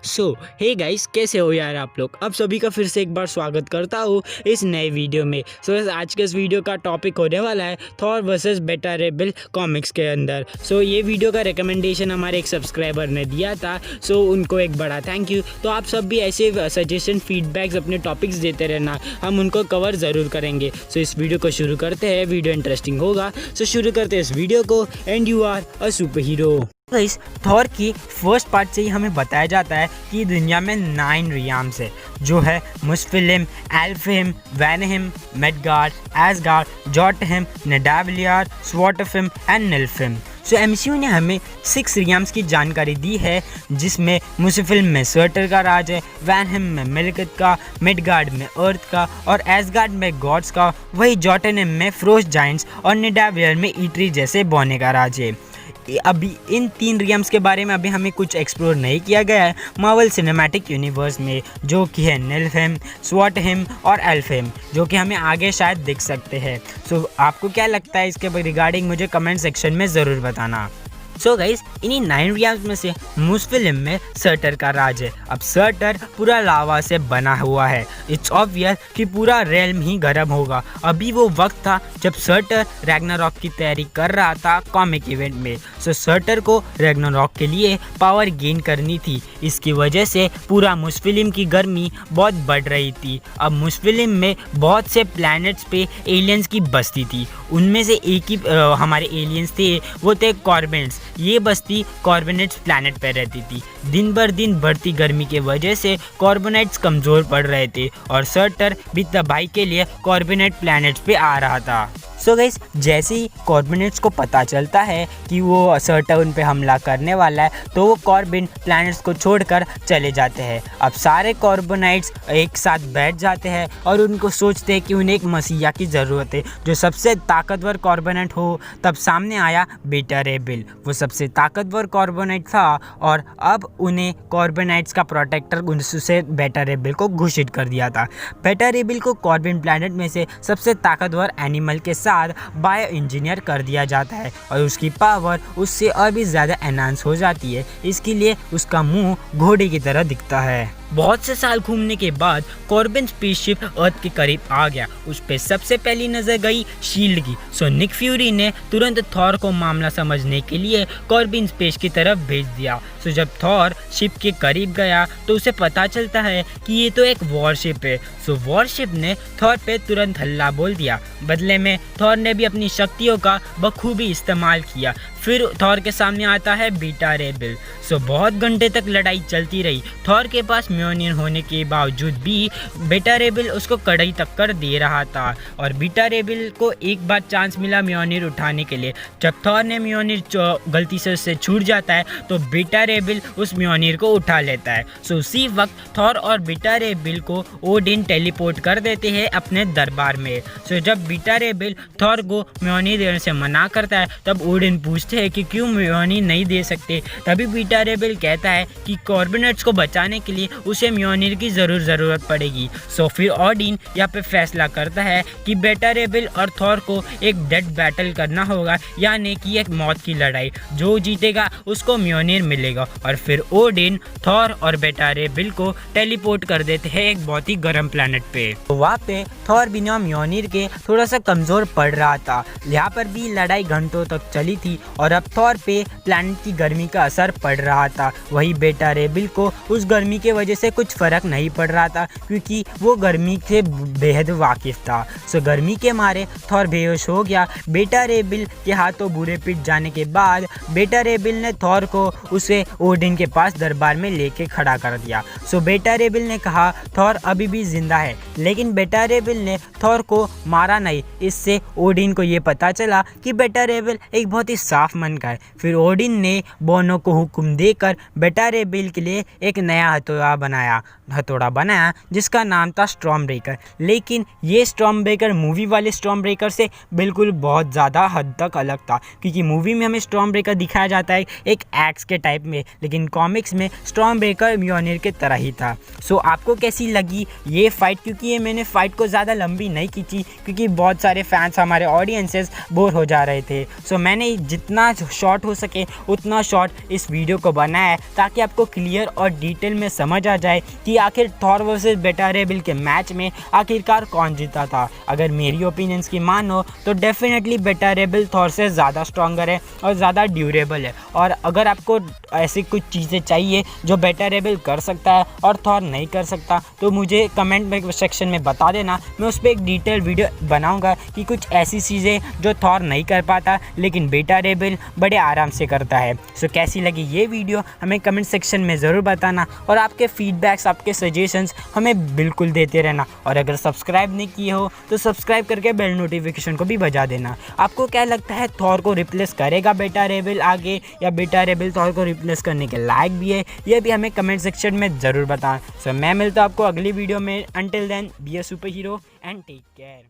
Hey guys, कैसे हो यार आप लोग। अब सभी का फिर से एक बार स्वागत करता हूँ इस नए वीडियो में। आज के इस वीडियो का टॉपिक होने वाला है थॉर वर्सेस बेटा रे बिल कॉमिक्स के अंदर। ये वीडियो का रिकमेंडेशन हमारे एक सब्सक्राइबर ने दिया था। उनको एक बड़ा थैंक यू। तो आप सब भी ऐसे सजेशन फीडबैक्स अपने टॉपिक्स देते रहना, हम उनको कवर ज़रूर करेंगे। इस वीडियो को शुरू करते हैं, वीडियो इंटरेस्टिंग होगा। शुरू करते हैं इस वीडियो को। And you are a super hero. इस थॉर की फर्स्ट पार्ट से ही हमें बताया जाता है कि दुनिया में 9 रियाम्स है, जो है मुस्फिलिम, एल्फहिम, वैनहिम, मिडगार्ड, एसगार्ड, जोटहिम, निडावलियर, स्वॉटफिम एंड निल्फिम। एमसीयू ने हमें 6 रियाम्स की जानकारी दी है, जिसमें मुस्फिलिम में सर्टर का राज है, वैनहिम में मिल्कियत का, मिडगार्ड में अर्थ का और एसगार्ड में गॉड्स का, वही जोटनहिम में फ्रोस्ट जाइंट्स और निडावलियर में ईटरी जैसे बौने का राज है। अभी इन 3 रियम्स के बारे में अभी हमें कुछ एक्सप्लोर नहीं किया गया है मार्वल सिनेमैटिक यूनिवर्स में, जो कि है निल्फहिम, स्वॉटहिम और एल्फहिम, जो कि हमें आगे शायद दिख सकते हैं। आपको क्या लगता है इसके रिगार्डिंग मुझे कमेंट सेक्शन में ज़रूर बताना। गाइस, इन्हीं 9 रियाम्स में से मुस्फिलिम में सर्टर का राज है। अब सर्टर पूरा लावा से बना हुआ है। इट्स ऑब्वियस कि पूरा रेल्म ही गर्म होगा। अभी वो वक्त था जब सर्टर रैग्नारॉक की तैयारी कर रहा था कॉमिक इवेंट में। सर्टर को रैग्नारॉक के लिए पावर गेन करनी थी। इसकी वजह से पूरा मुस्फिलिम की गर्मी बहुत बढ़ रही थी। अब मुस्फिलिम में बहुत से प्लैनेट्स पे एलियंस की बस्ती थी। उनमें से एक ही हमारे एलियंस थे, वो थे कॉर्बेनेट्स। ये बस्ती कॉर्बोनेट्स प्लैनेट पर रहती थी। दिन भर दिन बढ़ती गर्मी के वजह से कॉर्बोनेट्स कमज़ोर पड़ रहे थे और सर्टर भी तबाही के लिए कॉर्बोनेट प्लैनेट्स पे आ रहा था। गाइस, जैसे ही कॉर्बोनेट्स को पता चलता है कि वो सर्टर उन पे हमला करने वाला है, तो वो कॉर्बिन प्लैनेट्स को छोड़कर चले जाते हैं। अब सारे कॉर्बोनाइट्स एक साथ बैठ जाते हैं और उनको सोचते हैं कि उन्हें एक मसीहा की ज़रूरत है, जो सबसे ताकतवर कॉर्बोनेट हो। तब सामने आया बेटा रे बिल। वो सबसे ताकतवर कॉर्बोनेट था और अब उन्हें कॉर्बोनाइट्स का प्रोटेक्टर उनसे बेटा रे बिल को घोषित कर दिया था। बेटा रे बिल को कॉर्बिन प्लैनेट में से सबसे ताकतवर एनिमल के साथ बायो इंजीनियर कर दिया जाता है और उसकी पावर उससे और भी ज़्यादा एनहांस हो जाती है। इसके लिए उसका मुंह घोड़े की तरह दिखता है। बहुत से साल घूमने के बाद कॉर्बिन स्पेसशिप अर्थ के करीब आ गया। उस पे सबसे पहली नजर गई शील्ड की। निक फ्यूरी ने तुरंत थॉर को मामला समझने के लिए कॉर्बिन स्पेस की तरफ भेज दिया। जब थॉर शिप के करीब गया तो उसे पता चलता है कि ये तो एक वॉरशिप है। वॉरशिप ने थॉर पे तुरंत हल्ला बोल दिया। बदले में थॉर ने भी अपनी शक्तियों का बखूबी इस्तेमाल किया। फिर थॉर के सामने आता है बेटा रे बिल। बहुत घंटे तक लड़ाई चलती रही। थॉर के पास म्योनिर होने के बावजूद भी बेटा रे बिल उसको कड़ई टक्कर दे रहा था और बेटा रे बिल को एक बार चांस मिला म्योनिर उठाने के लिए। जब थॉर ने म्योनिर गलती से उससे छूट जाता है तो बेटा रे बिल उस म्योनिर को उठा लेता है। उसी वक्त थॉर और बेटा रे बिल को ओडिन टेलीपोर्ट कर देते हैं अपने दरबार में। जब बेटा रे बिल थॉर को म्योनिर देने से मना करता है, तब ओडिन पूछते हैं कि क्यों म्योनिर नहीं दे सकते। तभी बेटा रे बिल कहता है कि कॉर्बोनेट्स को बचाने के लिए उसे म्योनिर की जरूरत पड़ेगी। फिर ओडिन यहाँ पे फैसला करता है कि बेटा रे बिल और थॉर को एक डेड बैटल करना होगा, यानी कि एक मौत की लड़ाई। जो जीतेगा उसको म्योनिर मिलेगा। और फिर ओडिन थॉर और बेटा रे बिल को टेलीपोर्ट कर देते हैं एक बहुत ही गर्म प्लैनेट पे। वहाँ पे थॉर बिना म्योनिर के थोड़ा सा कमजोर पड़ रहा था। यहाँ पर भी लड़ाई घंटों तक चली थी और अब थॉर पे प्लैनेट की गर्मी का असर पड़ रहा था। वही बेटा रे बिल को उस गर्मी के वजह से कुछ फर्क नहीं पड़ रहा था, क्योंकि वो गर्मी से बेहद वाकिफ था। गर्मी के मारे थॉर बेहोश हो गया। बेटा रे बिल के हाथों बुरे पिट जाने के बाद बेटा रे बिल ने थॉर को उसे ओडिन के पास दरबार में लेके खड़ा कर दिया। बेटा रे बिल ने कहा थॉर अभी भी जिंदा है, लेकिन बेटा रे बिल ने थॉर को मारा नहीं। इससे ओडिन को ये पता चला कि बेटा रे बिल एक बहुत ही साफ मन का है। फिर ओडिन ने बोनो को हुक्म देकर बेटा रे बिल के लिए एक नया हथौड़ा बनाया जिसका नाम था स्टॉर्म ब्रेकर। लेकिन ये स्टॉर्म ब्रेकर मूवी वाले स्टॉर्म ब्रेकर से बिल्कुल बहुत ज़्यादा हद तक अलग था, क्योंकि मूवी में हमें स्टॉर्म ब्रेकर दिखाया जाता है एक एक्स के टाइप में, लेकिन कॉमिक्स में स्टॉर्म ब्रेकर म्योनिर के तरह ही था। आपको कैसी लगी ये फाइट? क्योंकि ये मैंने फाइट को ज़्यादा लंबी नहीं की थी, क्योंकि बहुत सारे फैंस हमारे ऑडियंसेस बोर हो जा रहे थे। मैंने जितना जितना शॉर्ट हो सके उतना शॉर्ट इस वीडियो को बनाया है, ताकि आपको क्लियर और डिटेल में समझ आ जाए कि आखिर थॉर वर्सेस बेटा रे बिल के मैच में आखिरकार कौन जीता था। अगर मेरी ओपिनियंस की मानो तो डेफिनेटली बेटा रे बिल थॉर से ज़्यादा स्ट्रॉन्गर है और ज़्यादा ड्यूरेबल है। और अगर आपको ऐसी कुछ चीज़ें चाहिए जो बेटा रे बिल कर सकता है और थॉर नहीं कर सकता, तो मुझे कमेंट सेक्शन में बता देना। मैं उस पर एक डिटेल वीडियो बनाऊंगा कि कुछ ऐसी चीज़ें जो थॉर नहीं कर पाता लेकिन बेटा रे बिल बड़े आराम से करता है। सो कैसी लगी ये वीडियो हमें कमेंट सेक्शन में ज़रूर बताना, और आपके फीडबैक्स, आपके सजेशंस हमें बिल्कुल देते रहना। और अगर सब्सक्राइब नहीं किए हो तो सब्सक्राइब करके बेल नोटिफिकेशन को भी बजा देना। आपको क्या लगता है, थॉर को रिप्लेस करेगा बेटा रे बिल आगे, या बेटा रे बिल थॉर को रिप्लेस करने के लायक भी है? ये भी हमें कमेंट सेक्शन में ज़रूर बताएं। सो मैं मिलता हूं आपको अगली वीडियो में। Until then, be a super hero and take care.